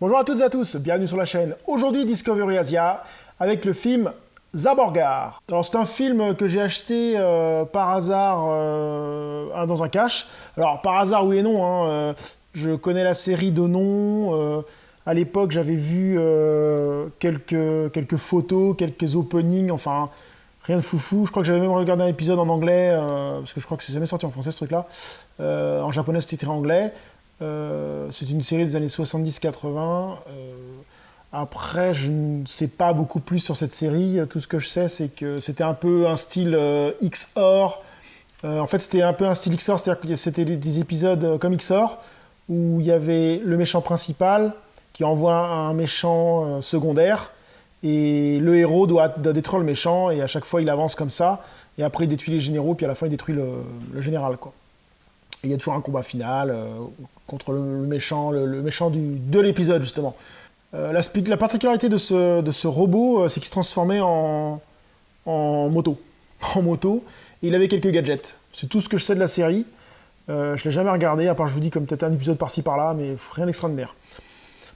Bonjour à toutes et à tous, bienvenue sur la chaîne. Aujourd'hui Discovery Asia avec le film Zaborgar. Alors c'est un film que j'ai acheté par hasard dans un cache. Alors par hasard oui et non, je connais la série de nom. À l'époque j'avais vu quelques photos, quelques openings, enfin rien de foufou. Je crois que j'avais même regardé un épisode en anglais, parce que je crois que c'est jamais sorti en français ce truc-là. En japonais c'était écrit en anglais. C'est une série des années 70-80. Après, je ne sais pas beaucoup plus sur cette série. Tout ce que je sais, c'est que c'était un peu un style XOR. En fait, c'était un peu un style XOR, c'est-à-dire que c'était des épisodes comme XOR, où il y avait le méchant principal qui envoie un méchant secondaire, et le héros doit détruire le méchant, et à chaque fois, il avance comme ça, et après, il détruit les généraux, puis à la fin, il détruit le général, quoi. Et il y a toujours un combat final contre le méchant de l'épisode, justement. La particularité de ce robot, c'est qu'il se transformait en moto. En moto, et il avait quelques gadgets. C'est tout ce que je sais de la série. Je ne l'ai jamais regardé, à part, je vous dis, comme peut-être un épisode par-ci par-là, mais rien d'extraordinaire.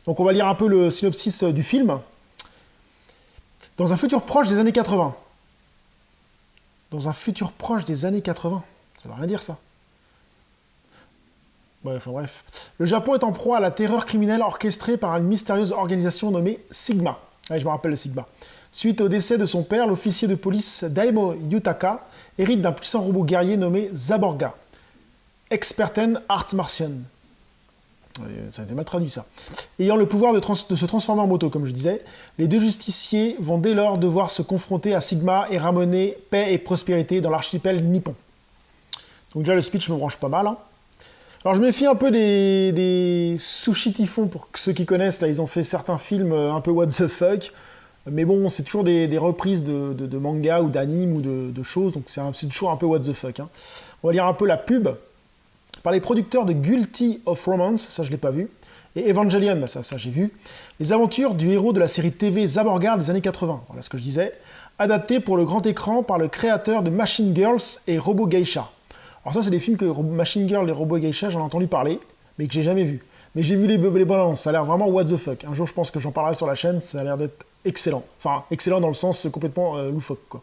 Donc on va lire un peu le synopsis du film. Dans un futur proche des années 80. Dans un futur proche des années 80. Ça veut rien dire, ça. Ouais, enfin bref. Le Japon est en proie à la terreur criminelle orchestrée par une mystérieuse organisation nommée Sigma. Ouais, je me rappelle le Sigma. Suite au décès de son père, l'officier de police Daimo Yutaka hérite d'un puissant robot guerrier nommé Zaborga. Experten Art Martian. Ça a été mal traduit, ça. Ayant le pouvoir de se transformer en moto, comme je disais, les deux justiciers vont dès lors devoir se confronter à Sigma et ramener paix et prospérité dans l'archipel nippon. Donc déjà, le speech me branche pas mal, hein. Alors je me méfie un peu des Sushi Typhon, pour ceux qui connaissent, là ils ont fait certains films un peu what the fuck, mais bon c'est toujours des reprises de manga ou d'anime ou de choses, donc c'est toujours un peu what the fuck, hein. On va lire un peu la pub, par les producteurs de Guilty of Romance, ça je l'ai pas vu, et Evangelion, bah ça j'ai vu, les aventures du héros de la série TV Zaborgar des années 80, voilà ce que je disais, adapté pour le grand écran par le créateur de Machine Girls et Robo Geisha. Alors ça, c'est des films que Machine Girl et Robo Geisha, j'en ai entendu parler, mais que j'ai jamais vu. Mais j'ai vu les bonnes annonces, ça a l'air vraiment what the fuck. Un jour, je pense que j'en parlerai sur la chaîne, ça a l'air d'être excellent. Enfin, excellent dans le sens complètement loufoque, quoi.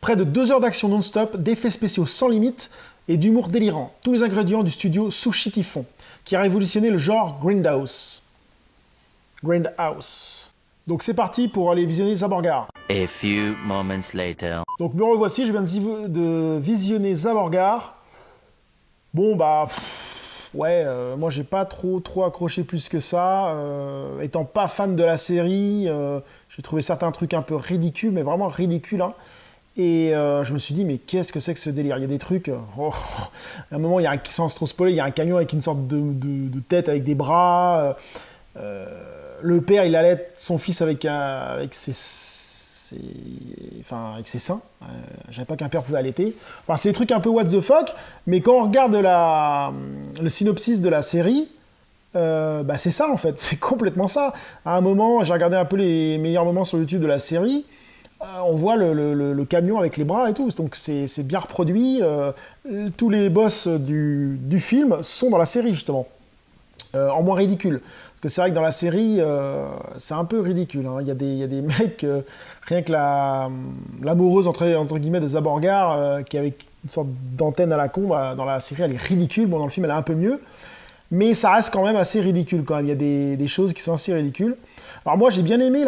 Près de 2 heures d'action non-stop, d'effets spéciaux sans limite et d'humour délirant. Tous les ingrédients du studio Sushi Typhon, qui a révolutionné le genre Grindhouse. Grindhouse. Donc c'est parti pour aller visionner Zaborgar. A few moments later. Donc me revoici, je viens de visionner Zaborgar. Bon bah, ouais, moi j'ai pas trop accroché plus que ça. Étant pas fan de la série, j'ai trouvé certains trucs un peu ridicules, mais vraiment ridicules, hein. Et je me suis dit, mais qu'est-ce que c'est que ce délire? Il y a des trucs... à un moment, sans trop spoiler, il y a un camion avec une sorte de tête avec des bras. Le père, il allait son fils avec ses seins. Je savais pas qu'un père pouvait allaiter. Enfin, c'est des trucs un peu what the fuck, mais quand on regarde le synopsis de la série, bah c'est ça en fait, c'est complètement ça. À un moment, j'ai regardé un peu les meilleurs moments sur YouTube de la série, on voit le camion avec les bras et tout, donc c'est bien reproduit. Tous les boss du film sont dans la série justement, en moins ridicule. Parce que c'est vrai que dans la série, c'est un peu ridicule, hein. Il y a des mecs, rien que l'amoureuse entre guillemets de Zaborgar, qui est avec une sorte d'antenne à la con, bah, dans la série elle est ridicule, bon dans le film elle est un peu mieux, mais ça reste quand même assez ridicule quand même, il y a des choses qui sont assez ridicules. Alors moi j'ai bien aimé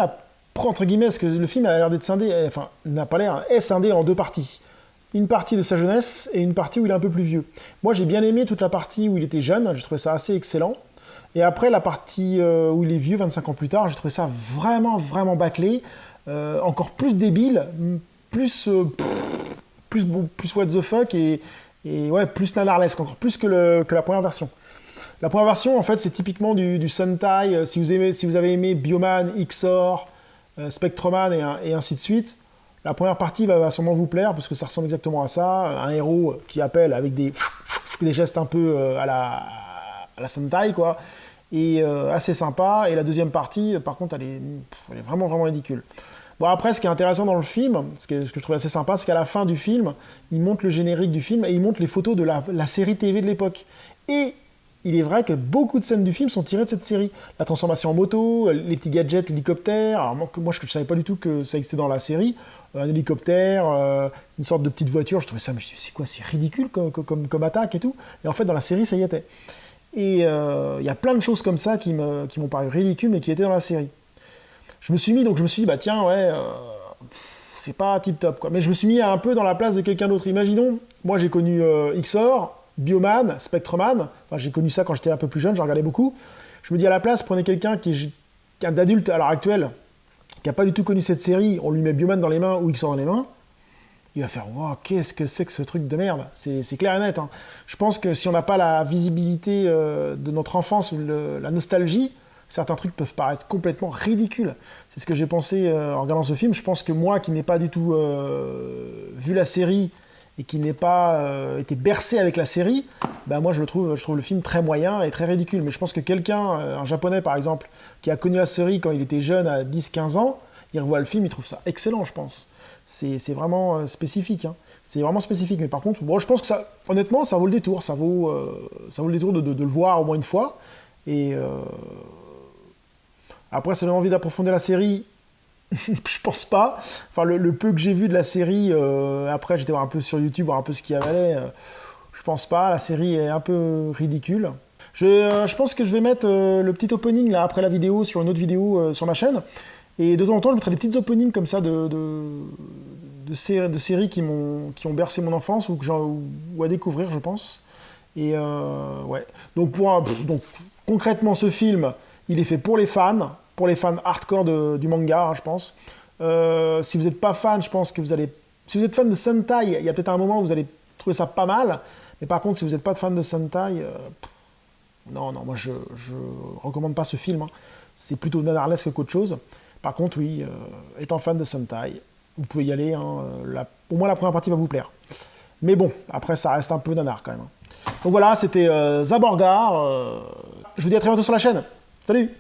entre guillemets, parce que le film a l'air d'être scindé, enfin n'a pas l'air, est scindé en 2 parties. Une partie de sa jeunesse et une partie où il est un peu plus vieux. Moi j'ai bien aimé toute la partie où il était jeune, j'ai trouvé ça assez excellent. Et après, la partie où il est vieux, 25 ans plus tard, j'ai trouvé ça vraiment bâclé, encore plus débile, plus what the fuck, et ouais, plus nanarlesque, encore plus que la première version. La première version, en fait, c'est typiquement du Sentai. Si vous avez aimé Bioman, XOR, Spectroman et ainsi de suite, la première partie va sûrement vous plaire, parce que ça ressemble exactement à ça. Un héros qui appelle avec des gestes un peu à la Sentai, quoi. Et assez sympa. Et la deuxième partie, par contre, elle est vraiment ridicule. Bon, après, ce qui est intéressant dans le film, ce que je trouve assez sympa, c'est qu'à la fin du film, il montre le générique du film et il montre les photos de la série TV de l'époque. Et il est vrai que beaucoup de scènes du film sont tirées de cette série. La transformation en moto, les petits gadgets, l'hélicoptère. Alors moi je ne savais pas du tout que ça existait dans la série. Un hélicoptère, une sorte de petite voiture. Je trouvais ça, mais c'est quoi, c'est ridicule comme attaque et tout. Et en fait, dans la série, ça y était. Et il y a plein de choses comme ça qui m'ont paru ridicules, mais qui étaient dans la série. Je me suis dit, bah tiens, ouais, c'est pas tip-top, quoi. Mais je me suis mis un peu dans la place de quelqu'un d'autre. Imaginons, moi j'ai connu XOR, Bioman, Spectreman. Enfin, j'ai connu ça quand j'étais un peu plus jeune, j'en regardais beaucoup. Je me dis à la place, prenez quelqu'un qui est d'adulte à l'heure actuelle, qui n'a pas du tout connu cette série, on lui met Bioman dans les mains ou XOR dans les mains, il va faire « Wow, qu'est-ce que c'est que ce truc de merde ?» C'est clair et net. Hein. Je pense que si on n'a pas la visibilité de notre enfance ou la nostalgie, certains trucs peuvent paraître complètement ridicules. C'est ce que j'ai pensé en regardant ce film. Je pense que moi, qui n'ai pas du tout vu la série et qui n'ai pas été bercé avec la série, ben moi je trouve le film très moyen et très ridicule. Mais je pense que quelqu'un, un japonais par exemple, qui a connu la série quand il était jeune, à 10-15 ans, il revoit le film, il trouve ça excellent, je pense. C'est vraiment spécifique. Hein. C'est vraiment spécifique. Mais par contre, bon, je pense que ça, honnêtement, ça vaut le détour. Ça vaut le détour de le voir au moins une fois. Et après, si on a envie d'approfondir la série, je pense pas. Enfin, le peu que j'ai vu de la série, après, j'étais voir un peu sur YouTube, voir un peu ce qu'il y avait. Je pense pas. La série est un peu ridicule. Je pense que je vais mettre le petit opening là après la vidéo sur une autre vidéo sur ma chaîne. Et de temps en temps, je mettrai des petites openings comme ça de séries qui ont bercé mon enfance ou à découvrir, je pense. Et ouais. Donc, concrètement, ce film, il est fait pour les fans hardcore du manga, hein, je pense. Si vous n'êtes pas fan, je pense que vous allez... Si vous êtes fan de Sentai, il y a peut-être un moment où vous allez trouver ça pas mal. Mais par contre, si vous n'êtes pas fan de Sentai, non, moi je recommande pas ce film. Hein. C'est plutôt nanarlesque qu'autre chose. Par contre, oui, étant fan de Sentai, vous pouvez y aller. Hein, au moins la première partie va vous plaire. Mais bon, après ça reste un peu nanar quand même. Donc voilà, c'était Zaborgar. Je vous dis à très bientôt sur la chaîne. Salut!